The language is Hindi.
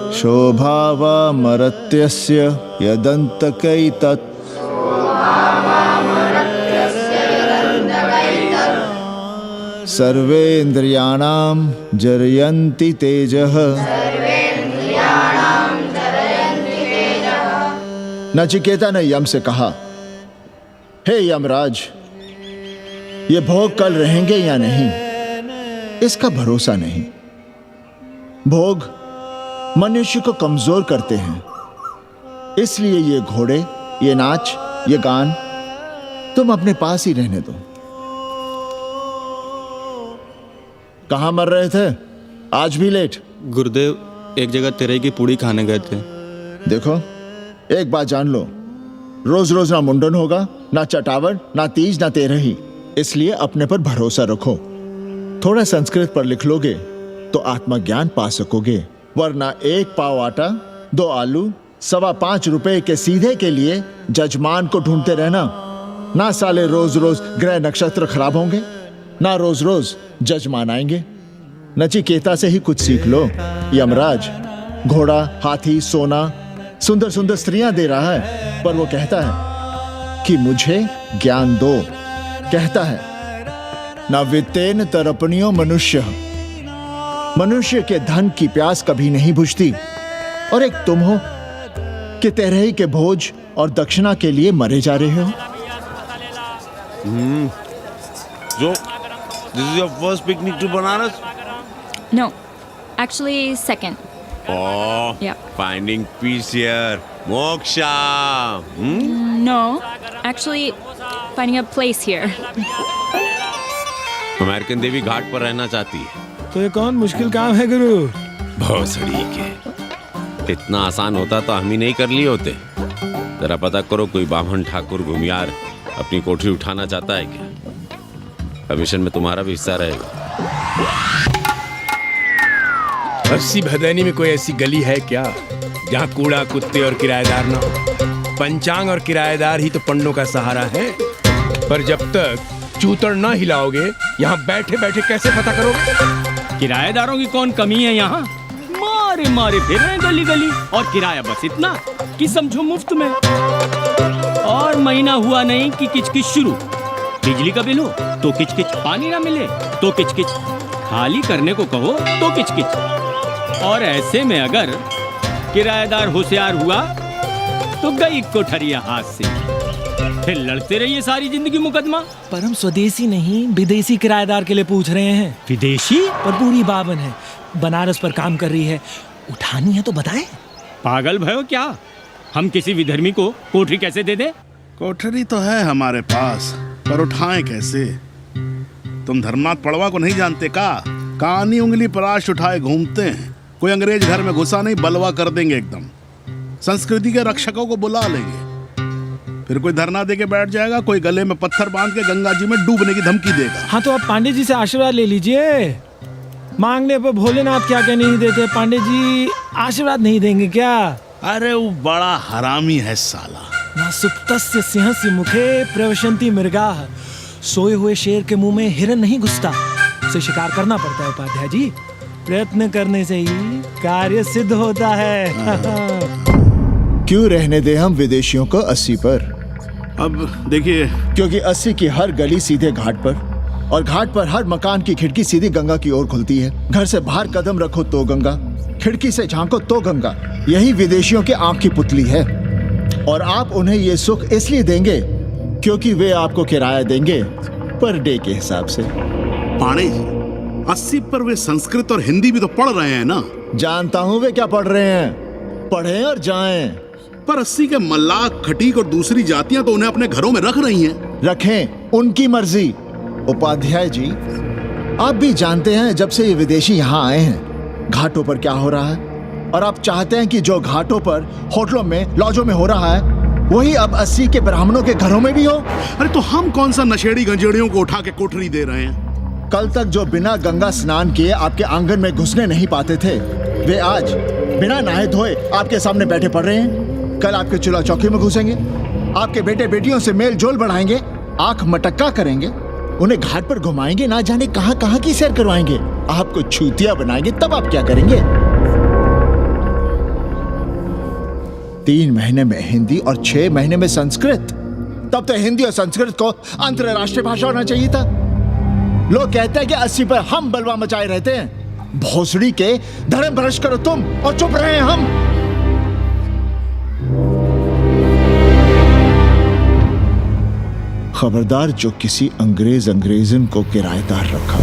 शोभावामरत्यस्य यदन्तकैतत् सर्वेन्द्रियाणां जरयन्ति तेजः। नचिकेता ने यम से कहा, हे यमराज, ये भोग कल रहेंगे या नहीं, इसका भरोसा नहीं। भोग मनुष्य को कमजोर करते हैं, इसलिए ये घोड़े, ये नाच, ये गान तुम अपने पास ही रहने दो। कहां मर रहे थे? आज भी लेट। गुरुदेव, एक जगह तेरे की पूड़ी खाने गए थे। देखो, एक बात जान लो, रोज रोज ना मुंडन होगा, ना चटावट, ना तीज, ना तेरही। इसलिए अपने पर भरोसा रखो। थोड़ा संस्कृत पर लिख लोगे तो आत्मज्ञान पा सकोगे, वरना 1 पाव आटा, 2 आलू, 5.25 रुपए के सीधे के लिए जजमान को ढूंढते रहना। ना साले रोज रोज ग्रह नक्षत्र खराब होंगे, ना रोज रोज जजमान आएंगे। नचिकेता से ही कुछ सीख लो। यमराज घोड़ा, हाथी, सोना, सुंदर सुंदर स्त्रियां दे रहा है, पर वो कहता है कि मुझे ज्ञान दो। कहता है, ना वित्तेन तरपणियो मनुष्य। मनुष्य के धन की प्यास कभी नहीं बुझती। और एक तुम हो कि तेरही के भोज और दक्षिणा के लिए मरे जा रहे हो। So, this is your first picnic to Banaras? No, actually second. Oh, Yeah. finding peace here. Moksha. No, actually finding a place here. American देवी घाट पर रहना चाहती है। तो ये कौन मुश्किल काम है गुरु? भोसड़ी के। इतना आसान होता तो हम ही नहीं कर लिए होते। जरा पता करो, कोई बामन ठाकुर घुमियार अपनी कोठरी उठाना चाहता है क्या? कमीशन में तुम्हारा भी हिस्सा रहेगा। 80 भदैनी में कोई ऐसी गली है क्या जहाँ कूड़ा, कुत्ते और किराएदार ना हो? पंचांग और किराएदार ही तो पंडों का सहारा है। पर जब तक चूतड़ ना हिलाओगे, यहाँ बैठे बैठे कैसे पता करोगे? किराएदारों की कौन कमी है यहाँ? मारे मारे फिर रहे गली गली, और किराया बस इतना कि समझो मुफ्त में। और महीना हुआ नहीं कि किचकिच शुरू। बिजली का बिल हो तो किचकिच, पानी ना मिले तो किचकिच, खाली करने को कहो तो किचकिच। और ऐसे में अगर किराएदार होशियार हुआ तो गई कोठरिया हाथ से, फिर लड़ते रहिए सारी जिंदगी मुकदमा। पर हम स्वदेशी नहीं, विदेशी किराएदार के लिए पूछ रहे हैं। विदेशी? पर पूरी बावन है, बनारस पर काम कर रही है, उठानी है तो बताएं। पागल भयो क्या? हम किसी विधर्मी को कोठरी कैसे दे दे? कोठरी तो है हमारे पास, पर उठाएं कैसे? तुम धर्मनाथ पड़वा को नहीं जानते का? कानी उंगली पराश उठाए घूमते हैं। कोई अंग्रेज घर में घुसा नहीं, बलवा कर देंगे एकदम। संस्कृति के रक्षकों को बुला लेंगे, फिर कोई धरना दे के बैठ जाएगा, कोई गले में पत्थर बांध के गंगा जी में डूबने की धमकी देगा। हाँ तो आप पांडे जी से आशीर्वाद ले लीजिए। मांगने पर भोलेनाथ क्या क्या नहीं देते। पांडे जी आशीर्वाद नहीं देंगे क्या? अरे वो बड़ा हरामी है साला। ना सुप्तस्य सिंहस्य मुखे प्रवशन्ति मृगाः। सोए हुए शेर के मुंह में हिरन नहीं घुसता, उसे शिकार करना पड़ता है उपाध्याय जी। प्रयत्न करने से ही कार्य सिद्ध होता है। क्यों रहने दे हम विदेशियों को 80 पर? अब देखिए, क्योंकि 80 की हर गली सीधे घाट पर, और घाट पर हर मकान की खिड़की सीधी गंगा की ओर खुलती है। घर से बाहर कदम रखो तो गंगा, खिड़की से झांको तो गंगा। यही विदेशियों की आंख की पुतली है। और आप उन्हें ये सुख इसलिए देंगे क्योंकि वे आपको किराया देंगे पर डे के हिसाब से। पांडे जी, 80 पर वे संस्कृत और हिंदी भी तो पढ़ रहे हैं ना? जानता हूँ वे क्या पढ़ रहे हैं, पढ़ें और जाएं। पर 80 के मल्लाक, खटीक और दूसरी जातियां तो उन्हें अपने घरों में रख रही हैं। रखें, उनकी मर्जी। उपाध्याय जी, आप भी जानते हैं जब से ये विदेशी यहाँ आए हैं घाटों पर क्या हो रहा है। और आप चाहते हैं कि जो घाटों पर, होटलों में, लॉजों में हो रहा है, वही अब 80 के ब्राह्मणों के घरों में भी हो। अरे तो हम कौन सा नशेड़ी गंजेड़ियों को उठा के कोठरी दे रहे हैं? कल तक जो बिना गंगा स्नान किए आपके आंगन में घुसने नहीं पाते थे, वे आज बिना नहाए धोए आपके सामने बैठे पड़ रहे हैं। कल आपके चूल्हा चौकी में घुसेंगे, आपके बेटे बेटियों से मेल जोल बढ़ाएंगे, आंख मटक्का करेंगे, उन्हें घाट पर घुमाएंगे, ना जाने कहां कहां की सैर करवाएंगे, आपको छूतिया बनाएंगे। तब आप क्या करेंगे? 3 महीने में हिंदी और 6 महीने में संस्कृत। तब तो हिंदी और संस्कृत को अंतरराष्ट्रीय भाषा होना चाहिए था। लोग कहते हैं कि 80 पर हम बलवा मचाए रहते हैं। भोसड़ी के धर्म भ्रष्ट करो तुम और चुप रहे हम। खबरदार जो किसी अंग्रेजन को किराएदार रखा